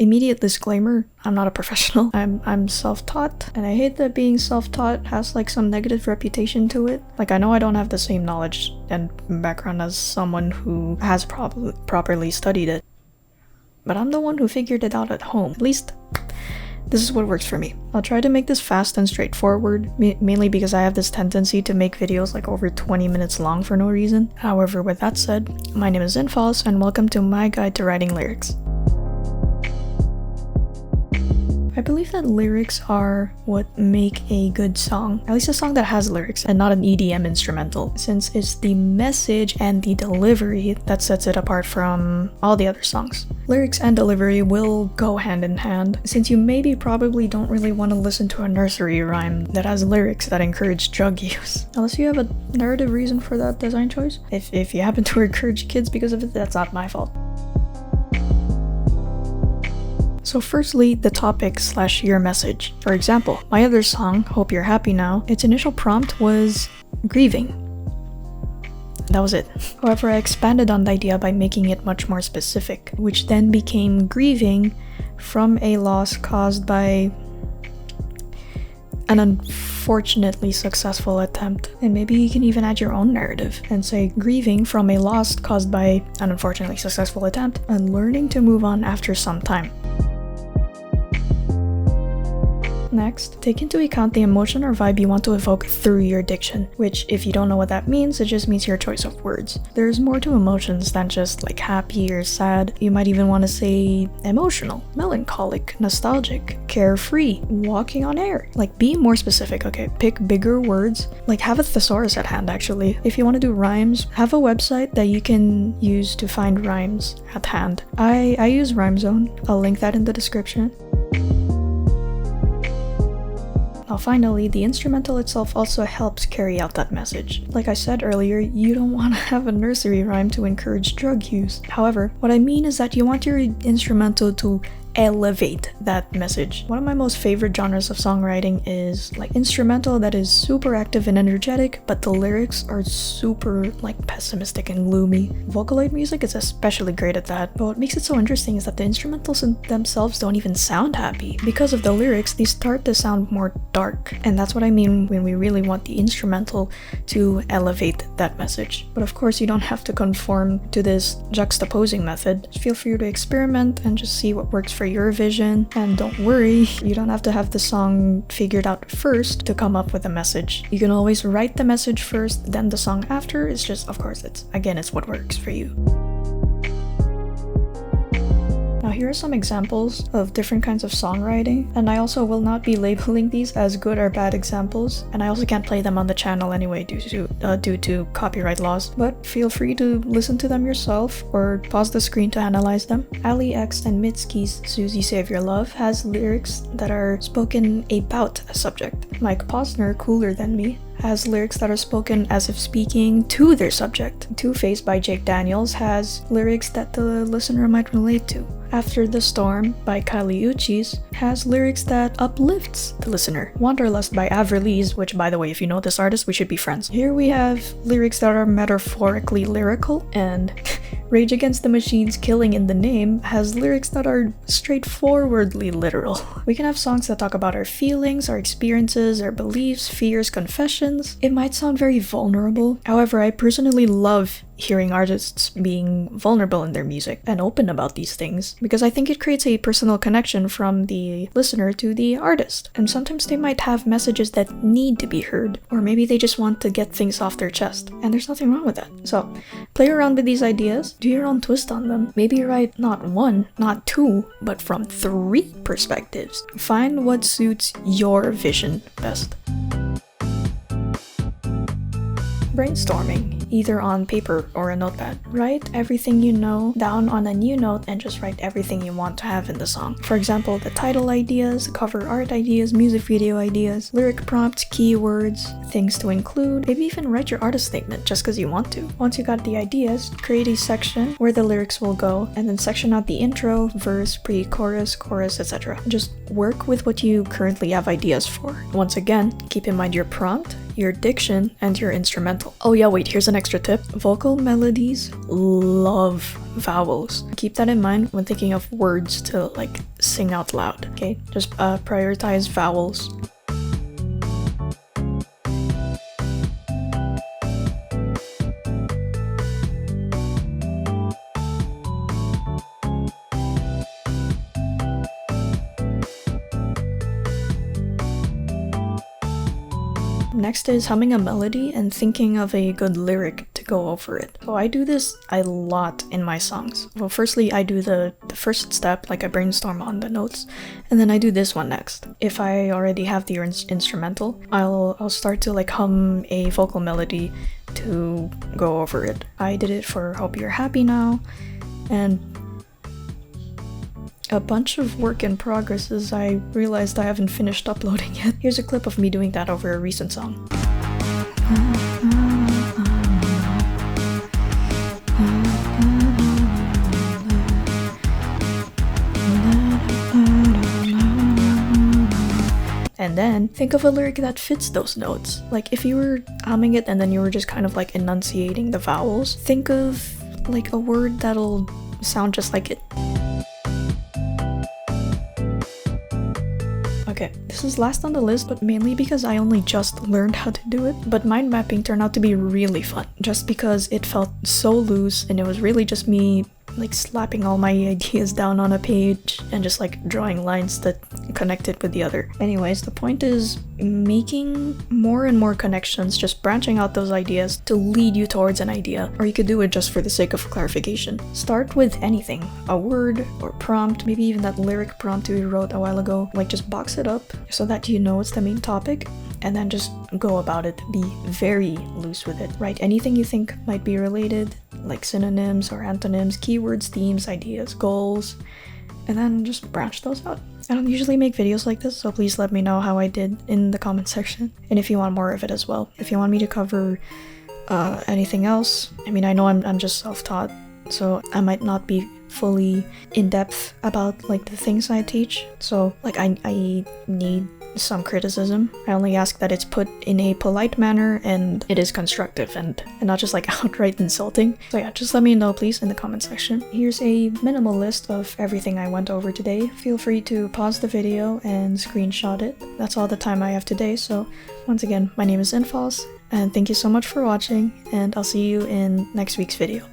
Immediate disclaimer, I'm not a professional. I'm self-taught, and I hate that being self-taught has like some negative reputation to it. Like, I know I don't have the same knowledge and background as someone who has properly studied it, but I'm the one who figured it out at home. At least this is what works for me. I'll try to make this fast and straightforward, mainly because I have this tendency to make videos like over 20 minutes long for no reason. However, with that said, my name is infqlse, and welcome to my guide to writing lyrics. I believe that lyrics are what make a good song, at least a song that has lyrics and not an EDM instrumental, since it's the message and the delivery that sets it apart from all the other songs. Lyrics and delivery will go hand in hand, since you probably don't really want to listen to a nursery rhyme that has lyrics that encourage drug use. Unless you have a narrative reason for that design choice. If you happen to encourage kids because of it, that's not my fault. So firstly, the topic / your message. For example, my other song, Hope You're Happy Now, its initial prompt was grieving. That was it. However, I expanded on the idea by making it much more specific, which then became grieving from a loss caused by an unfortunately successful attempt. And maybe you can even add your own narrative and say grieving from a loss caused by an unfortunately successful attempt and learning to move on after some time. Next, take into account the emotion or vibe you want to evoke through your diction, which, if you don't know what that means, it just means your choice of words. There's more to emotions than just like happy or sad. You might even want to say emotional, melancholic, nostalgic, carefree, walking on air. Like, be more specific, okay? Pick bigger words. Like, have a thesaurus at hand, actually. If you want to do rhymes, have a website that you can use to find rhymes at hand. I use RhymeZone. I'll link that in the description. Now finally, the instrumental itself also helps carry out that message. Like I said earlier, you don't want to have a nursery rhyme to encourage drug use. However, what I mean is that you want your instrumental to elevate that message. One of my most favorite genres of songwriting is like instrumental that is super active and energetic, but the lyrics are super like pessimistic and gloomy. Vocaloid music is especially great at that, but what makes it so interesting is that the instrumentals themselves don't even sound happy. Because of the lyrics, they start to sound more dark, and that's what I mean when we really want the instrumental to elevate that message. But of course, you don't have to conform to this juxtaposing method. Feel free to experiment and just see what works for your vision, and don't worry, you don't have to have the song figured out first to come up with a message. You can always write the message first, then the song after. It's just, of course, it's what works for you. Now here are some examples of different kinds of songwriting, and I also will not be labeling these as good or bad examples, and I also can't play them on the channel anyway due to copyright laws, but feel free to listen to them yourself or pause the screen to analyze them. Ali X and Mitski's Susie Save Your Love has lyrics that are spoken about a subject. Mike Posner, Cooler Than Me, has lyrics that are spoken as if speaking to their subject. Two-Face by Jake Daniels has lyrics that the listener might relate to. After the Storm by Kylie Uchis has lyrics that uplifts the listener. Wanderlust by Avril, which, by the way, if you know this artist, we should be friends. Here we have lyrics that are metaphorically lyrical, and Rage Against the Machine's Killing in the Name has lyrics that are straightforwardly literal. We can have songs that talk about our feelings, our experiences, our beliefs, fears, confessions. It might sound very vulnerable. However, I personally love hearing artists being vulnerable in their music and open about these things, because I think it creates a personal connection from the listener to the artist. And sometimes they might have messages that need to be heard, or maybe they just want to get things off their chest, and there's nothing wrong with that. So play around with these ideas, do your own twist on them. Maybe write not one, not two, but from 3 perspectives. Find what suits your vision best. Brainstorming, either on paper or a notepad. Write everything you know down on a new note and just write everything you want to have in the song. For example, the title ideas, cover art ideas, music video ideas, lyric prompts, keywords, things to include. Maybe even write your artist statement just because you want to. Once you got the ideas, create a section where the lyrics will go, and then section out the intro, verse, pre-chorus, chorus, etc. Just work with what you currently have ideas for. Once again, keep in mind your prompt, your diction, and your instrumental. Oh yeah, wait, here's an extra tip. Vocal melodies love vowels. Keep that in mind when thinking of words to like sing out loud, okay? Just prioritize vowels. Next is humming a melody and thinking of a good lyric to go over it. So I do this a lot in my songs. Well, firstly, I do the first step, like I brainstorm on the notes, and then I do this one next. If I already have the instrumental, I'll start to like hum a vocal melody to go over it. I did it for Hope You're Happy Now, and a bunch of work in progress as I realized I haven't finished uploading yet. Here's a clip of me doing that over a recent song. And then think of a lyric that fits those notes. Like if you were humming it and then you were just kind of like enunciating the vowels, think of like a word that'll sound just like it. Okay, this is last on the list, but mainly because I only just learned how to do it. But mind mapping turned out to be really fun, just because it felt so loose and it was really just me like slapping all my ideas down on a page and just like drawing lines that connected with the other. Anyways, the point is making more and more connections, just branching out those ideas to lead you towards an idea, or you could do it just for the sake of clarification. Start with anything, a word or prompt, maybe even that lyric prompt we wrote a while ago. Like just box it up so that you know it's the main topic, and then just go about it. Be very loose with it. Write anything you think might be related, like synonyms or antonyms, keywords, themes, ideas, goals, and then just branch those out. I don't usually make videos like this, so please let me know how I did in the comment section, and if you want more of it as well. If you want me to cover anything else, I mean, I know I'm just self-taught, so I might not be fully in-depth about like the things I teach, so like I need some criticism. I only ask that it's put in a polite manner and it is constructive and not just like outright insulting. So yeah, just let me know please in the comment section. Here's a minimal list of everything I went over today. Feel free to pause the video and screenshot it. That's all the time I have today, so once again, my name is infqlse, and thank you so much for watching, and I'll see you in next week's video.